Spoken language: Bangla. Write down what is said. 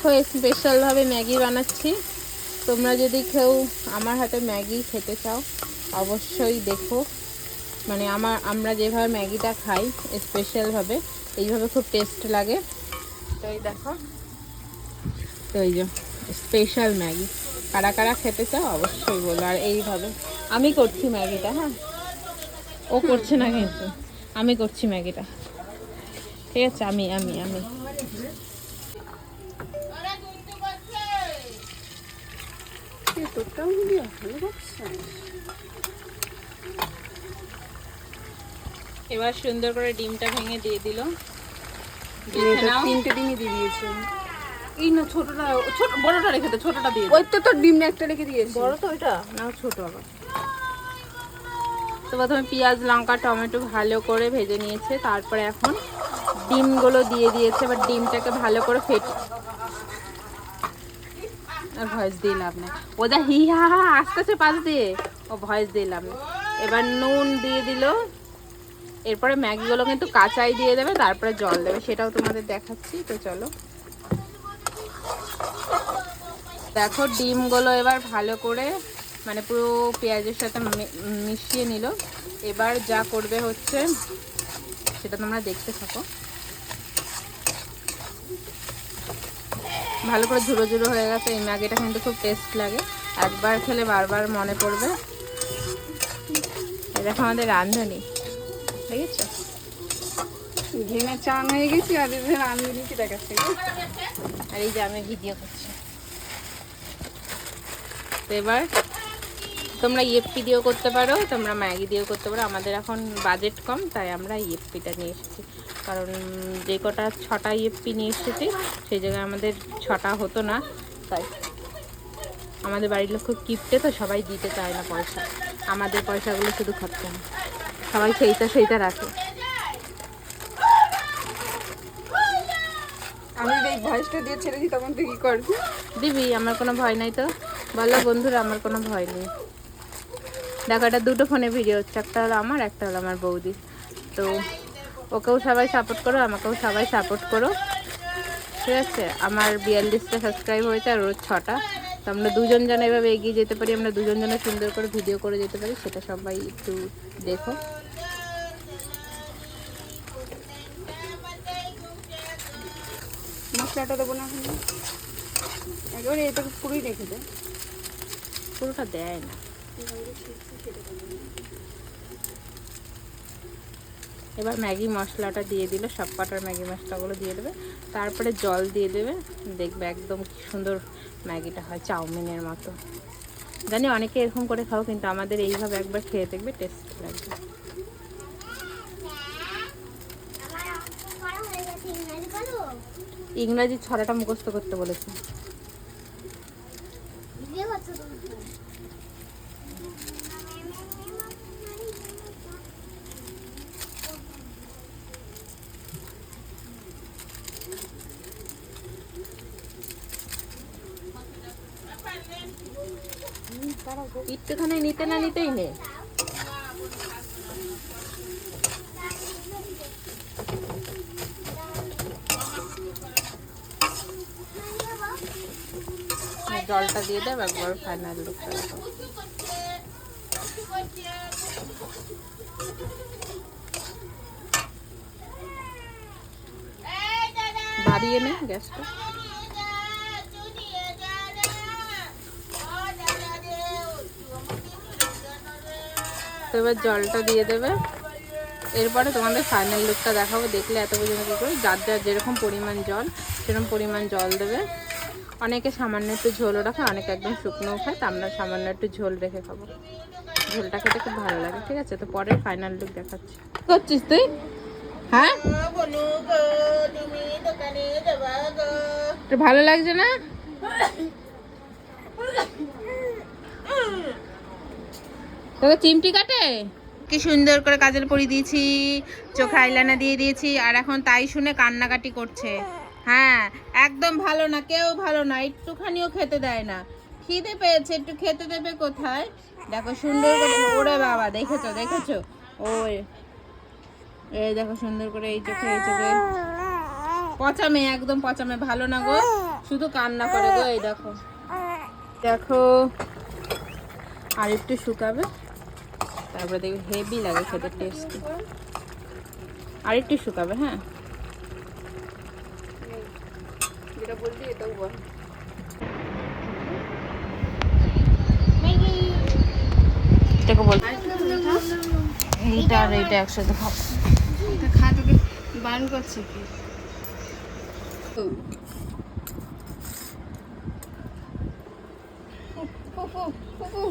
স্পেশালভাবে ম্যাগি বানাচ্ছি। তোমরা যদি কেউ আমার হাতে ম্যাগি খেতে চাও অবশ্যই দেখো। মানে আমরা যেভাবে ম্যাগিটা খাই স্পেশালভাবে এইভাবে খুব টেস্ট লাগে। তো এই দেখো, তো এই যে স্পেশাল ম্যাগি, কারা কারা খেতে চাও অবশ্যই বলো। আর এইভাবে আমি করছি ম্যাগিটা, হ্যাঁ ও করছে না কিন্তু আমি করছি ম্যাগিটা, ঠিক আছে? আমি আমি আমি এবার সুন্দর করে ডিমটা ভেঙে দিয়ে দিল। তিনটে ডিমই দিয়ে দিয়েছে। এই না ছোটটা, ছোট বড়টা রেখে দে, ছোটটা দিয়ে ওই তো তোর ডিম একটা রেখে দিয়েছে। বড় তো ওইটা না, ছোট আবার। তো প্রথমে পেঁয়াজ লঙ্কা টমেটো ভালো করে ভেজে নিয়েছে, তারপরে এখন ডিমগুলো দিয়ে দিয়েছে। এবার ডিমটাকে ভালো করে ফেটে, আর ভয়েস দিয়ে লাভ নেই, ওদের হি হা হা আসতেছে পাশ দিয়ে, ও ভয়েস দিয়ে লাভ নেই। এবার নুন দিয়ে দিল। এরপরে ম্যাগিগুলো কিন্তু কাঁচাই দিয়ে দেবে, তারপরে জল দেবে, সেটাও তোমাদের দেখাচ্ছি। তো চলো দেখো, ডিমগুলো এবার ভালো করে মানে পুরো পেঁয়াজের সাথে মিশিয়ে নিল। এবার যা করবে হচ্ছে সেটা তোমরা দেখতে থাকো। ভালো করে ঝুড়ো ঝুড়ো হয়ে গেছে। এই ম্যাগিটা কিন্তু খুব টেস্ট লাগে, একবার খেলে বারবার মনে পড়বে। এই দেখো আমাদের রাঁধুনি, দেখেছো? ঘেমে চান হয়ে গেছি আর রাঁধুনিকে দেখাচ্ছে। আর এই যে আমি ভিডিও করছি। তো এবার তোমরা ইএফপি দিয়েও করতে পারো, তোমরা ম্যাগি দিয়েও করতে পারো। আমাদের এখন বাজেট কম, তাই আমরা ইএফপিটা নিয়ে এসেছি। কারণ যে কটা 6টা ইএফপি নিয়ে এসেছি সেই জায়গায় আমাদের 6টা হতো না। তাই আমাদের বাড়ির লোক খুব কিপটে, তো সবাই দিতে চায় না পয়সা। আমাদের পয়সাগুলো শুধু খরচ না, সবাই সেইটা রাখে। আমি এই ভয়েসটা দিয়ে ছেড়ে দিই, তখন তুই কি করবি? দিবি, আমার কোনো ভয় নাই। তো বলো বন্ধুরা, আমার কোনো ভয় নেই। দেখো, এটা দুটো ফোনে ভিডিও হচ্ছে, একটা হলো আমার, একটা হলো আমার বৌদি। তো ওকেও সবাই সাপোর্ট করো, আমাকেও সবাই সাপোর্ট করো, ঠিক আছে? আমার 42টা সাবস্ক্রাইব হয়েছে আর ওর 6টা। তো আমরা দুজন যেন এভাবে এগিয়ে যেতে পারি, আমরা দুজন যেন সুন্দর করে ভিডিও করে যেতে পারি, সেটা সবাই একটু দেখো। মশলাটা দেবো না এখন, একেবারে এটাকে পুরোই রেখে দে। পুরোটা দেয় না। এবার ম্যাগি মশলাটা দিয়ে দিলে, সব কটার ম্যাগি মশলাগুলো দিয়ে দেবে, তারপরে জল দিয়ে দেবে। দেখবে একদম কি সুন্দর ম্যাগিটা হয়, চাউমিনের মতো। জানি অনেকে এরকম করে খাও, কিন্তু আমাদের এইভাবে একবার খেয়ে দেখবে, টেস্ট লাগবে। ইংরাজি ছড়াটা মুখস্থ করতে বলেছে। একটুখানি নিতে না নিতেই নে। জলটা দিয়ে দেব, একবার ফাইনাল লুকটা দেখো। বাড়িয়ে নে গ্যাসটা। তো এবার জলটা দিয়ে দেবে। এরপরে তোমাদের ফাইনাল লুকটা দেখাবো, দেখলে এত পর্যন্ত কী করে। যার যার যেরকম পরিমাণ জল, সেরকম পরিমাণ জল দেবে। অনেকে সামান্য একটু ঝোলও রাখে, অনেকে একদম শুকনোও খায়, তো আমরা সামান্য একটু ঝোল রেখে খাবো। ঝোলটা খেতে খুব ভালো লাগে, ঠিক আছে? তো পরে ফাইনাল লুক দেখাচ্ছি। কি করছিস তুই? হ্যাঁ, ভালো লাগছে না? তোকে চিমটি কাটে? কি সুন্দর করে কাজল পরিয়ে দিয়েছি, চোখে আইলাইনার দিয়ে দিয়েছি, আর এখন তাই শুনে কান্নাকাটি করছে। হ্যাঁ, একদম ভালো না, কেউ ভালো না, একটুখানিও খেতে দেয় না। খিদে পেয়েছে, একটু খেতে দেবে কোথায়? দেখো সুন্দর করে, ওরে বাবা, দেখেছো দেখেছো? ওই এই দেখো সুন্দর করে এই চোখে, এই চোখে। পচা মেয়ে, একদম পচা মেয়ে, ভালো না গো। শুধু কান্না করে গো, এই দেখো দেখো। আর একটু শুকাবে, তারপরে দেখবে হেভি লাগে খেতে, টেস্টি। আর একটু শুকাবে, হ্যাঁ। যেটা বলছি এটাও বল। এটাকে বল, এইটা আর এইটা একসাথে খাও। এটা খা, তোকে বারণ করছে কি? ফুফু ফুফু